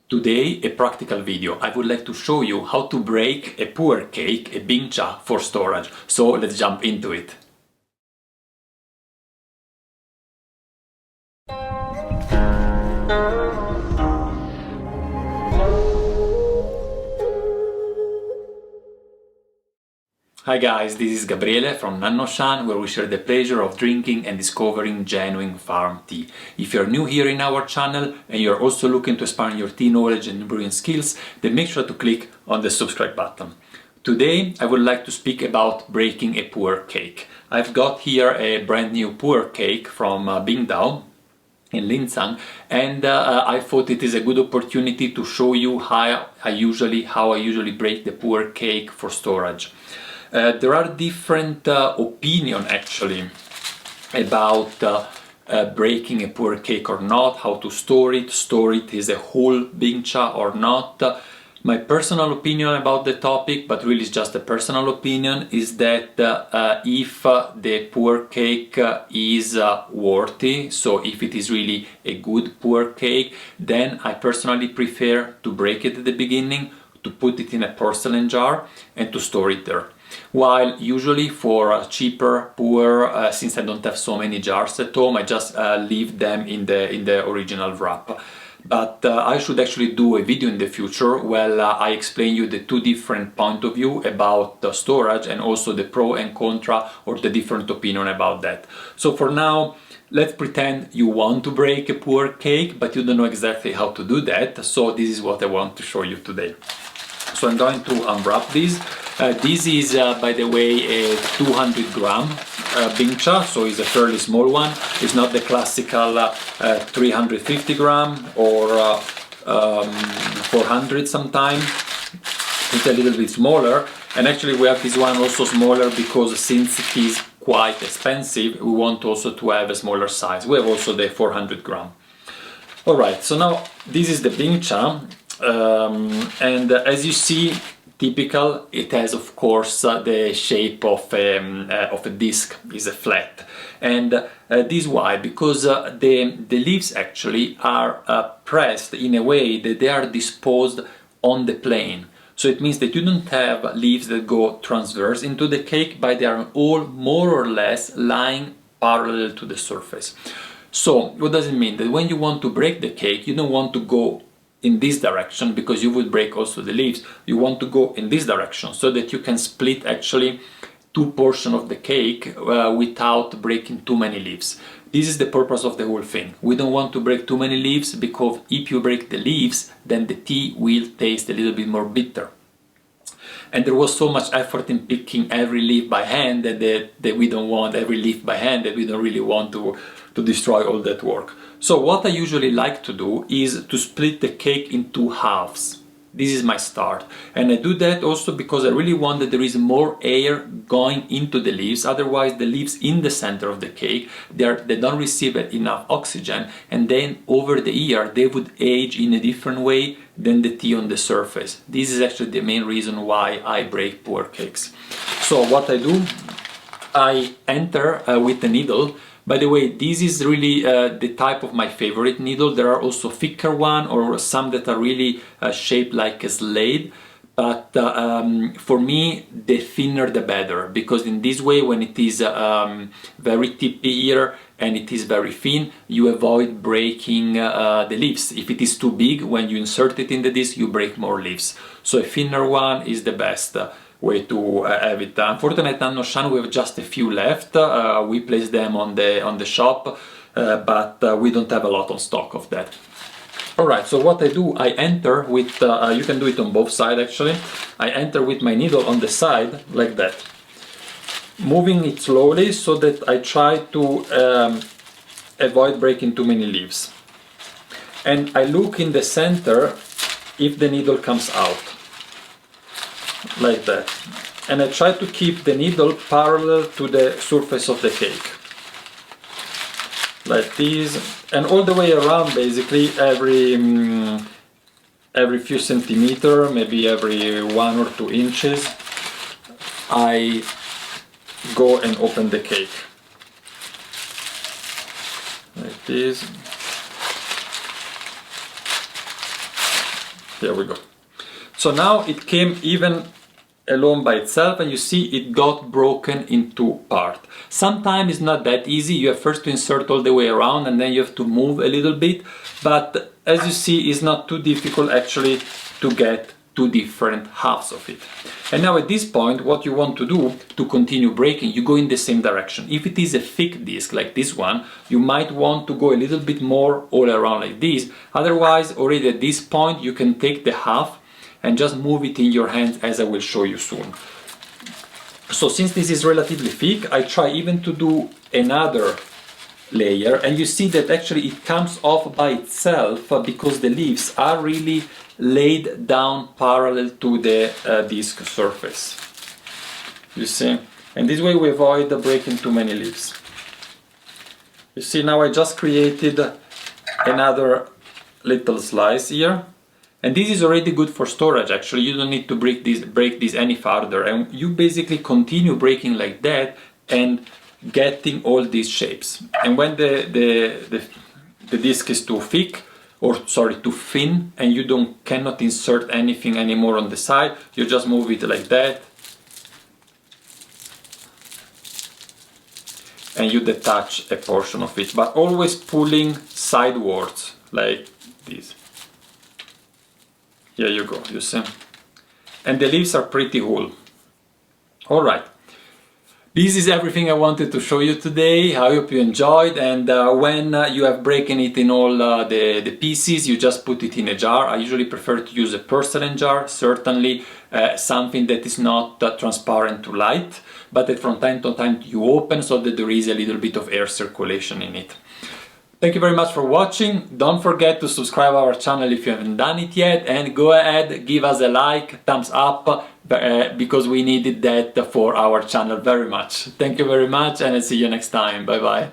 Today, a practical video. I would like to show you how to break a pu-erh cake, a bingcha, for storage. So let's jump into it. Hi guys, this is Gabriele from nannuoshan, where we share the pleasure of drinking and discovering genuine farm tea. If you're new here in our channel and you're also looking to expand your tea knowledge and brewing skills, then make sure to click on the subscribe button. Today I would like to speak about breaking a pu-erh cake. I've got here a brand new pu-erh cake from Bingdao in Linzang, and I thought it is a good opportunity to show you how I usually break the pu-erh cake for storage. There are different opinions actually about breaking a pu-erh cake or not, how to store it is a whole bingcha or not. My personal opinion about the topic, but really it's just a personal opinion, is that if the pu-erh cake is worthy, so if it is really a good pu-erh cake, then I personally prefer to break it at the beginning, to put it in a porcelain jar and to store it there. While usually for cheaper pu-erh, since I don't have so many jars at home, I just leave them in the original wrap. But I should actually do a video in the future where I explain you the two different point of view about the storage and also the pro and contra, or the different opinion about that. So for now, let's pretend you want to break a pu-erh cake, but you don't know exactly how to do that. So this is what I want to show you today. So I'm going to unwrap this. This is, by the way, a 200 gram bingcha, so it's a fairly small one. It's not the classical 350 gram or 400 sometimes. It's a little bit smaller, and actually we have this one also smaller because since it is quite expensive, we want also to have a smaller size. We have also the 400 gram. Alright, so now this is the bingcha. And as you see, typical, it has of course the shape of a disc, is a flat, and this is why, because the leaves actually are pressed in a way that they are disposed on the plane. So it means that you don't have leaves that go transverse into the cake, but they are all more or less lying parallel to the surface. So what does it mean? That when you want to break the cake, you don't want to go in this direction, because you would break also the leaves. You want to go in this direction so that you can split actually two portions of the cake without breaking too many leaves. This is the purpose of the whole thing. We don't want to break too many leaves, because if you break the leaves, then the tea will taste a little bit more bitter. And there was so much effort in picking every leaf by hand that we don't want every leaf by hand, that we don't really want to destroy all that work. So what I usually like to do is to split the cake in two halves. This is my start, and I do that also because I really want that there is more air going into the leaves. Otherwise the leaves in the center of the cake, they don't receive enough oxygen, and then over the year they would age in a different way than the tea on the surface. This is actually the main reason why I break pu-erh cakes. So what I do, I enter with a needle. By the way, this is really the type of my favorite needle. There are also thicker one, or some that are really shaped like a slate. But for me, the thinner the better, because in this way, when it is very tippy here and it is very thin, you avoid breaking the leaves. If it is too big, when you insert it in the disc, you break more leaves. So a thinner one is the best way to have it. Unfortunately at nannuoshan we have just a few left. We place them on the shop, but we don't have a lot on stock of that. Alright, so what I do, I enter with, you can do it on both sides actually. I enter with my needle on the side like that, moving it slowly so that I try to avoid breaking too many leaves. And I look in the center if the needle comes out, like that, and I try to keep the needle parallel to the surface of the cake, like this, and all the way around, basically every few centimeters, maybe every 1 or 2 inches, I go and open the cake, like this. Here we go. So now it came even alone by itself, and you see it got broken into part. Sometimes it's not that easy. You have first to insert all the way around and then you have to move a little bit, but as you see, it's not too difficult actually to get two different halves of it. And now at this point, what you want to do to continue breaking, you go in the same direction. If it is a thick disc like this one, you might want to go a little bit more all around like this. Otherwise, already at this point, you can take the half and just move it in your hands, as I will show you soon. So since this is relatively thick, I try even to do another layer, and you see that actually it comes off by itself because the leaves are really laid down parallel to the disc surface. You see? And this way we avoid breaking too many leaves. You see, now I just created another little slice here. And this is already good for storage. Actually, you don't need to break this any farther, and you basically continue breaking like that and getting all these shapes. And when the disc is too thick, or sorry, too thin, and you cannot insert anything anymore on the side, you just move it like that, and you detach a portion of it, but always pulling sidewards like this. Here you go, you see? And the leaves are pretty whole. Alright, this is everything I wanted to show you today. I hope you enjoyed, and when you have broken it in all the pieces, you just put it in a jar. I usually prefer to use a porcelain jar, certainly something that is not transparent to light, but that from time to time you open so that there is a little bit of air circulation in it. Thank you very much for watching. Don't forget to subscribe our channel if you haven't done it yet, and go ahead, give us a like, thumbs up, because we needed that for our channel very much. Thank you very much, and I'll see you next time. Bye bye.